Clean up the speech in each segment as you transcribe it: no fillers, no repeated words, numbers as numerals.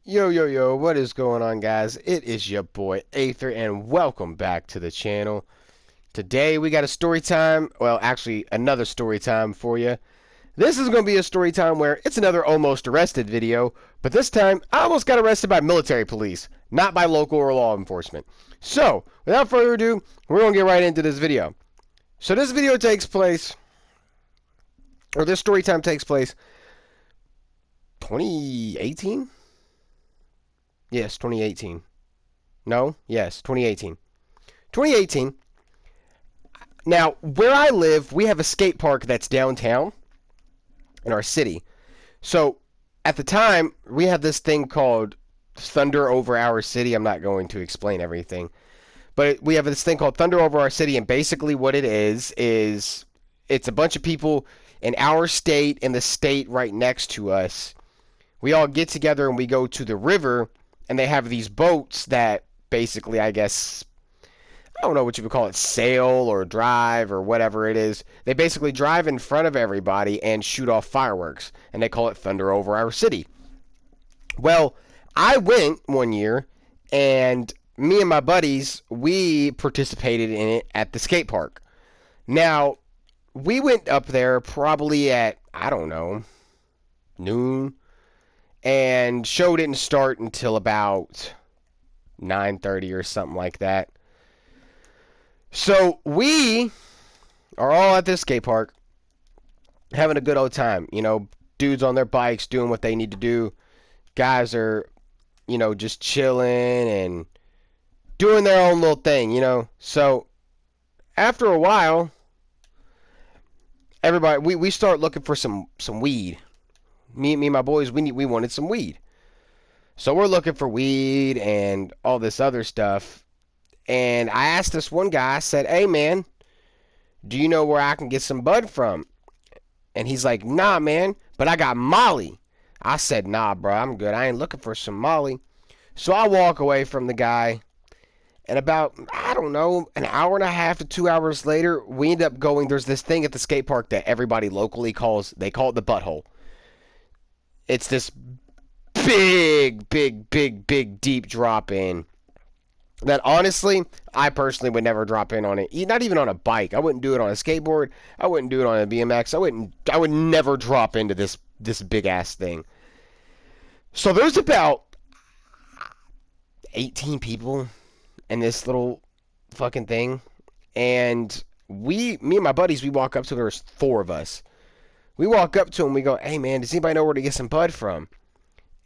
Yo, yo, yo, what is going on, guys? It is your boy Aether, and welcome back to the channel. Today, we got a story time. Well, actually, another story time for you. This is going to be a story time where it's another almost arrested video, but this time, I almost got arrested by military police, not by local or law enforcement. So, without further ado, we're going to get right into this video. So, this video takes place, or this story time takes place 2018? Yes, 2018. No? Yes, 2018. 2018. Now, where I live, we have a skate park that's downtown in our city. So, at the time, we had this thing called Thunder Over Our City. I'm not going to explain everything. But we have this thing called Thunder Over Our City, and basically what it is it's a bunch of people in our state and the state right next to us. We all get together and we go to the river, and they have these boats that basically, I guess, I don't know what you would call it, sail or drive or whatever it is. They basically drive in front of everybody and shoot off fireworks, and they call it Thunder Over Our City. Well, I went one year, and me and my buddies, we participated in it at the skate park. Now, we went up there probably at, I don't know, noon, and show didn't start until about 9:30 or something like that. So we are all at this skate park having a good old time. Dudes on their bikes doing what they need to do. Guys are, just chilling and doing their own little thing. So after a while, everybody we start looking for some weed. Me and my boys, we wanted some weed. So we're looking for weed and all this other stuff. And I asked this one guy, I said, "Hey man, do you know where I can get some bud from?" And he's like, "Nah man, but I got Molly." I said, "Nah bro, I'm good. I ain't looking for some Molly." So I walk away from the guy, and about, I don't know, an hour and a half to 2 hours later, we end up going, there's this thing at the skate park that everybody locally they call it the butthole. It's this big deep drop in that honestly, I personally would never drop in on it. Not even on a bike. I wouldn't do it on a skateboard. I wouldn't do it on a BMX. I would never drop into this big ass thing. So there's about 18 people in this little fucking thing, and me and my buddies, we walk up to, there's four of us. We walk up to him, we go, "Hey man, does anybody know where to get some bud from?"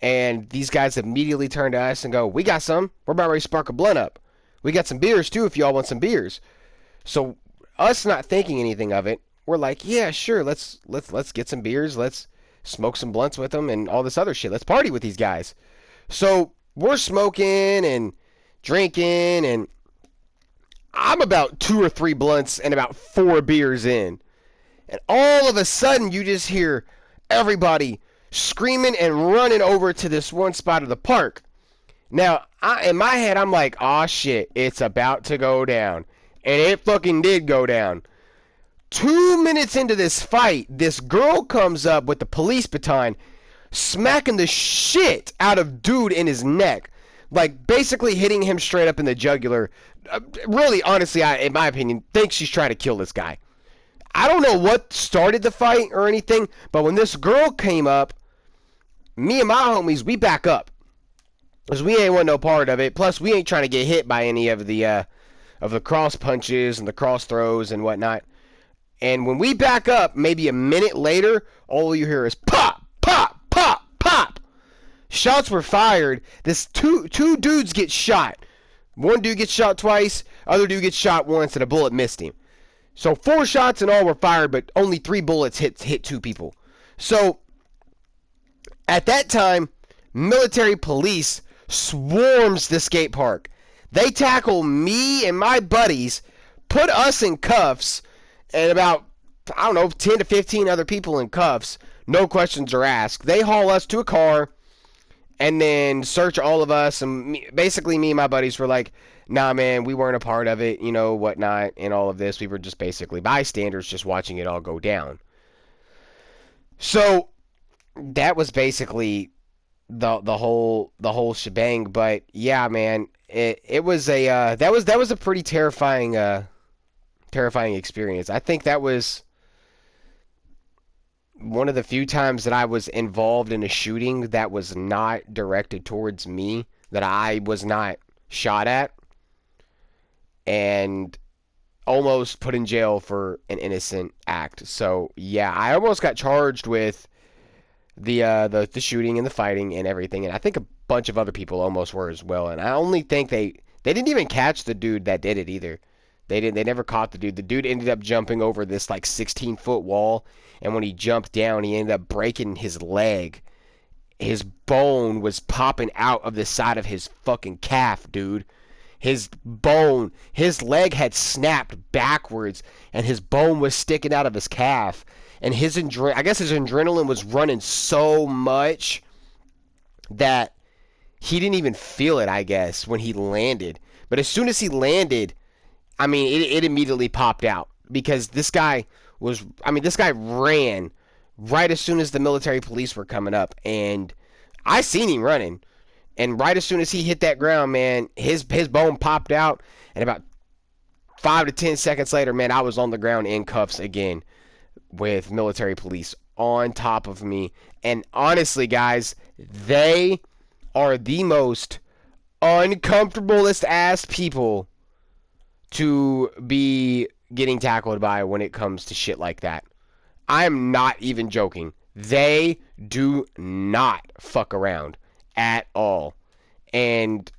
And these guys immediately turn to us and go, "We got some. We're about ready to spark a blunt up. We got some beers too if y'all want some beers." So us not thinking anything of it, we're like, "Yeah, sure. Let's get some beers. Let's smoke some blunts with them and all this other shit. Let's party with these guys." So we're smoking and drinking, and I'm about 2 or 3 blunts and about 4 beers in. And all of a sudden, you just hear everybody screaming and running over to this one spot of the park. Now, in my head, I'm like, "Aw, shit, it's about to go down." And it fucking did go down. 2 minutes into this fight, this girl comes up with the police baton, smacking the shit out of dude in his neck. Like, basically hitting him straight up in the jugular. Really, honestly, in my opinion, think she's trying to kill this guy. I don't know what started the fight or anything, but when this girl came up, me and my homies, we back up. Because we ain't want no part of it. Plus, we ain't trying to get hit by any of the cross punches and the cross throws and whatnot. And when we back up, maybe a minute later, all you hear is pop, pop, pop, pop. Shots were fired. This two dudes get shot. One dude gets shot twice, other dude gets shot once, and a bullet missed him. So 4 shots in all were fired, but only 3 bullets hit 2 people. So at that time, military police swarms the skate park. They tackle me and my buddies, put us in cuffs, and about, I don't know, 10 to 15 other people in cuffs. No questions are asked. They haul us to a car and then search all of us. And basically, me and my buddies were like, "Nah, man, we weren't a part of it, whatnot, and all of this. We were just basically bystanders just watching it all go down." So that was basically the whole shebang. But yeah, man, it was a that was a pretty terrifying experience. I think that was one of the few times that I was involved in a shooting that was not directed towards me, that I was not shot at, and almost put in jail for an innocent act. So yeah, I almost got charged with the shooting and the fighting and everything, and I think a bunch of other people almost were as well. And I only think they didn't even catch the dude that did it either. They never caught the dude. The dude ended up jumping over this like 16-foot wall, and when he jumped down, he ended up breaking his leg. His bone was popping out of the side of his fucking calf, dude. His leg had snapped backwards, and his bone was sticking out of his calf. And I guess his adrenaline was running so much that he didn't even feel it, I guess, when he landed. But as soon as he landed, I mean, it immediately popped out because this guy ran right as soon as the military police were coming up, and I seen him running. And right as soon as he hit that ground, man, his bone popped out, and about 5 to 10 seconds later, man, I was on the ground in cuffs again with military police on top of me. And honestly, guys, they are the most uncomfortablest ass people to be getting tackled by when it comes to shit like that. I'm not even joking. They do not fuck around at all. And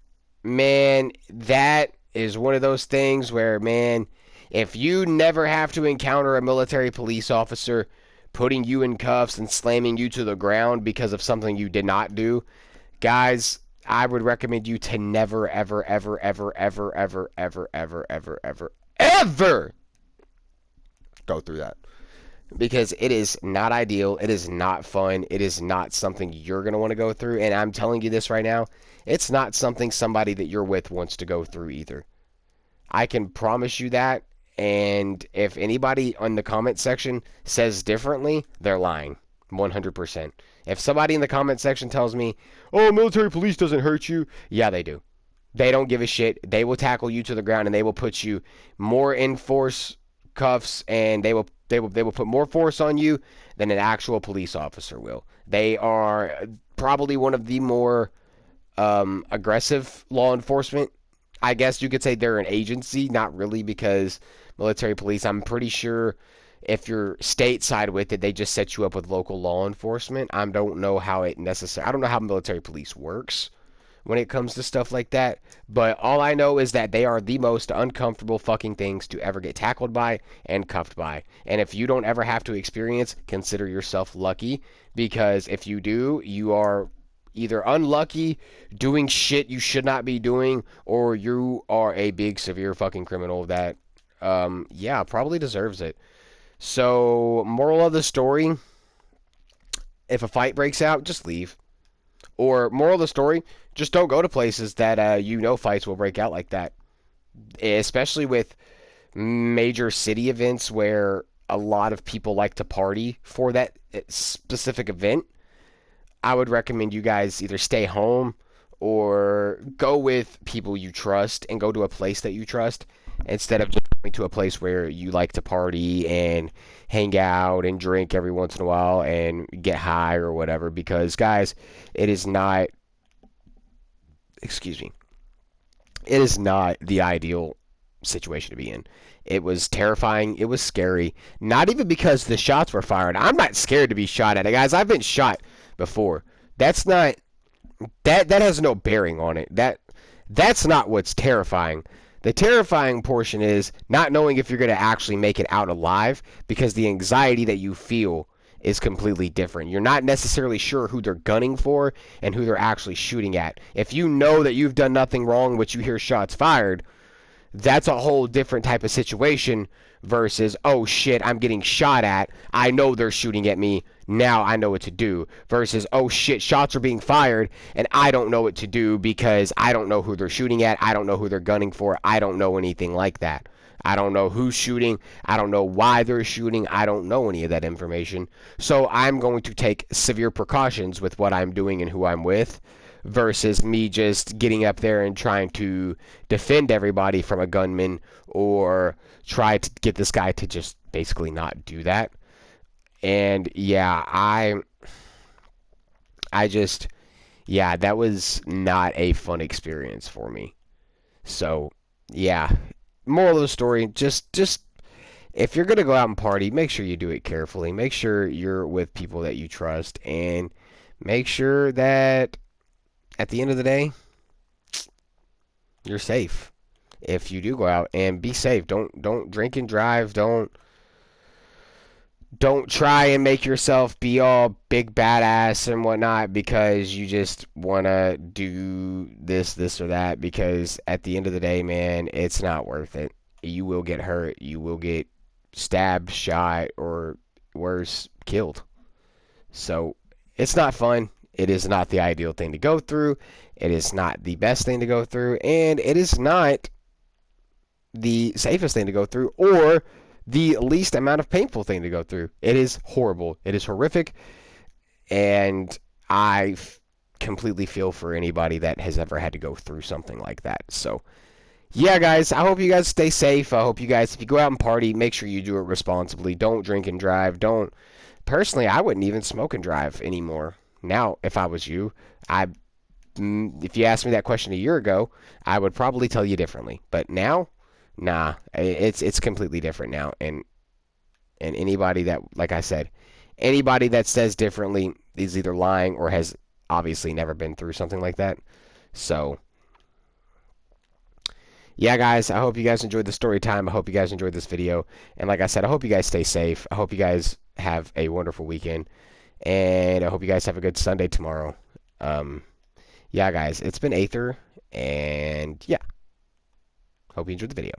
man, that is one of those things where, man, if you never have to encounter a military police officer putting you in cuffs and slamming you to the ground because of something you did not do, guys, I would recommend you to never, ever, ever, ever, ever, ever, ever, ever, ever, ever, ever go through that. Because it is not ideal. It is not fun. It is not something you're going to want to go through. And I'm telling you this right now, it's not something somebody that you're with wants to go through either. I can promise you that. And if anybody on the comment section says differently, they're lying. 100%. If somebody in the comment section tells me, oh, military police doesn't hurt you, yeah, they do. They don't give a shit. They will tackle you to the ground, and they will put you more in force cuffs, and they will put more force on you than an actual police officer will. They are probably one of the more aggressive law enforcement. I guess you could say they're an agency, not really, because military police, I'm pretty sure if you're stateside with it, they just set you up with local law enforcement. I don't know how military police works when it comes to stuff like that. But all I know is that they are the most uncomfortable fucking things to ever get tackled by and cuffed by. And if you don't ever have to experience, consider yourself lucky, because if you do, you are either unlucky, doing shit you should not be doing, or you are a big, severe fucking criminal that, probably deserves it. So, moral of the story, if a fight breaks out, just leave. Or, moral of the story, just don't go to places that fights will break out like that. Especially with major city events where a lot of people like to party for that specific event. I would recommend you guys either stay home or go with people you trust and go to a place that you trust instead of just going to a place where you like to party and hang out and drink every once in a while and get high or whatever. Because, guys, it is not the ideal situation to be in. It was terrifying. It was scary. Not even because the shots were fired. I'm not scared to be shot at. Guys, I've been shot before. That has no bearing on it. That's not what's terrifying. The terrifying portion is not knowing if you're going to actually make it out alive, because the anxiety that you feel is completely different. You're not necessarily sure who they're gunning for and who they're actually shooting at. If you know that you've done nothing wrong, but you hear shots fired, that's a whole different type of situation versus, oh shit, I'm getting shot at. I know they're shooting at me. Now I know what to do. Versus, oh shit, shots are being fired and I don't know what to do because I don't know who they're shooting at. I don't know who they're gunning for. I don't know anything like that. I don't know who's shooting. I don't know why they're shooting. I don't know any of that information. So I'm going to take severe precautions with what I'm doing and who I'm with versus me just getting up there and trying to defend everybody from a gunman or try to get this guy to just basically not do that. And yeah, I just, yeah, that was not a fun experience for me. So, yeah, moral of the story, just if you're gonna go out and party, make sure you do it carefully. Make sure you're with people that you trust, and make sure that at the end of the day, you're safe. If you do go out, and be safe. Don't drink and drive. Don't try and make yourself be all big badass and whatnot because you just want to do this or that, because at the end of the day, man, it's not worth it. You will get hurt. You will get stabbed, shot, or worse, killed. So it's not fun. It is not the ideal thing to go through. It is not the best thing to go through. And it is not the safest thing to go through or the least amount of painful thing to go through. It is horrible. It is horrific. And I completely feel for anybody that has ever had to go through something like that. So, yeah, guys, I hope you guys stay safe. I hope you guys, if you go out and party, make sure you do it responsibly. Don't drink and drive. Don't. Personally, I wouldn't even smoke and drive anymore. Now, if I was you, if you asked me that question a year ago, I would probably tell you differently. But now, nah, it's completely different now. And anybody that, like I said, anybody that says differently is either lying or has obviously never been through something like that. So, yeah, guys, I hope you guys enjoyed the story time. I hope you guys enjoyed this video. And like I said, I hope you guys stay safe. I hope you guys have a wonderful weekend. And I hope you guys have a good Sunday tomorrow. Yeah, guys, it's been Aether. And yeah, hope you enjoyed the video.